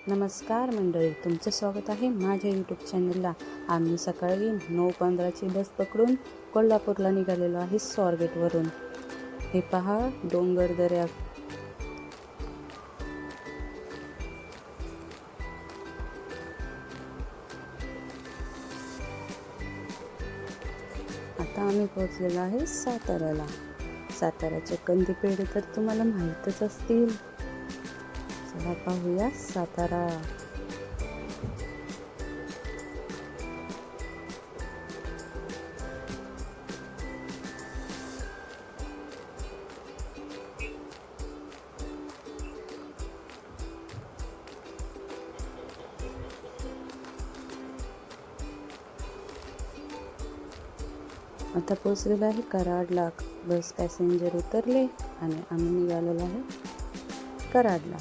नमस्कार मंडळी, तुमचं स्वागत आहे माझ्या यूट्यूब चॅनलला. आम्ही सकाळी 9:15ची बस पकडून कोल्हापूरला निघालेलो आहे स्वारगेटवरून. हे पहा डोंगर दऱ्या. आता आम्ही पोहोचलेलो आहे साताऱ्याला. साताऱ्याचे कंदी पेढे तर तुम्हाला माहीतच असतील. चला पाहूया सातारा. आता पोचलेलो आहे कराडला. बस पॅसेंजर उतरले आणि आम्ही निघालेलो आहे कराडला.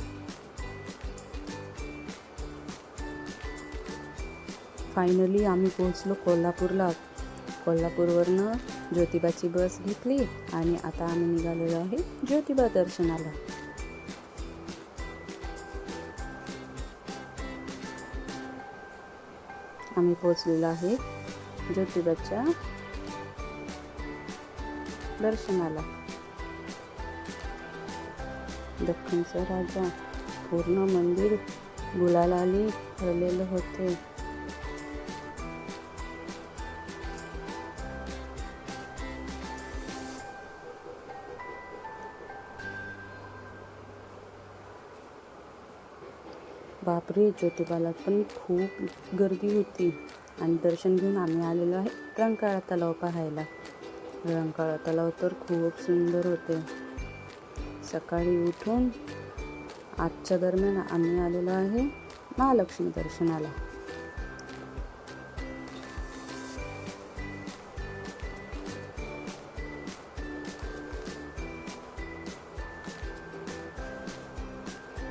फायनली आम्ही पोहोचलो कोल्हापूरला. कोल्हापूरवरनं ज्योतिबाची बस घेतली आणि आता आम्ही निघालेलो आहे ज्योतिबा दर्शनाला. आम्ही पोहोचलेलो आहे ज्योतिबाच्या दर्शनाला. दख्खनचा राजा पूर्ण मंदिर गुलालाने भरलेलं होते. बापरे, ज्योतिबाला पण खूप गर्दी होती. आणि दर्शन घेऊन आम्ही आलेलो आहे रंकाळा तलाव पाहायला. रंकाळा तलाव तर खूप सुंदर होते. सकाळी उठून आजच्या दरम्यान आम्ही आलेलो आहे महालक्ष्मी दर्शनाला.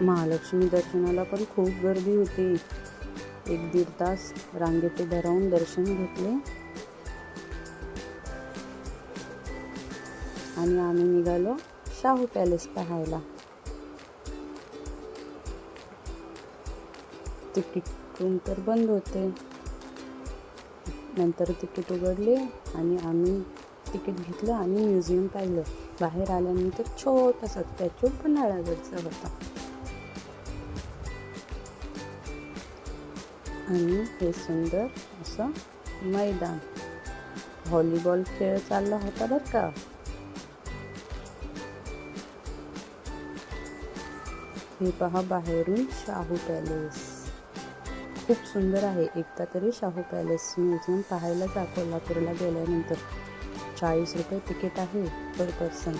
महालक्ष्मी दर्शनाला पण खूप गर्दी होती. 1-1.5 तास रांगेत उभं राहून दर्शन घेतले आणि आम्ही निघालो शाहू पॅलेस पाहायला. तिकीट रूम तर बंद होते. नंतर तिकीट उघडले आणि आम्ही तिकीट घेतलं आणि म्युझियम पाहिलं. बाहेर आल्यानंतर छोटासा स्टॅच्यू पन्हाळगडचा होता. आणि हे सुंदर असं मैदान, व्हॉलीबॉल खेळ चालला होता बरं का. हे पहा बाहेरून शाहू पॅलेस खूप सुंदर आहे. एकदा तरी शाहू पॅलेस म्युझियम पाहायला जा कोल्हापूरला गेल्यानंतर. 40 रुपये तिकीट आहे पर पर्सन.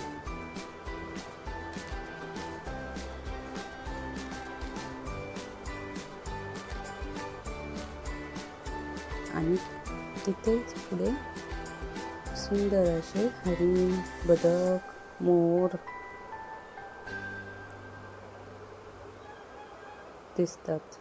आणि तिथेच पुढे सुंदर असे हरिण, बदक, मोर दिसतात.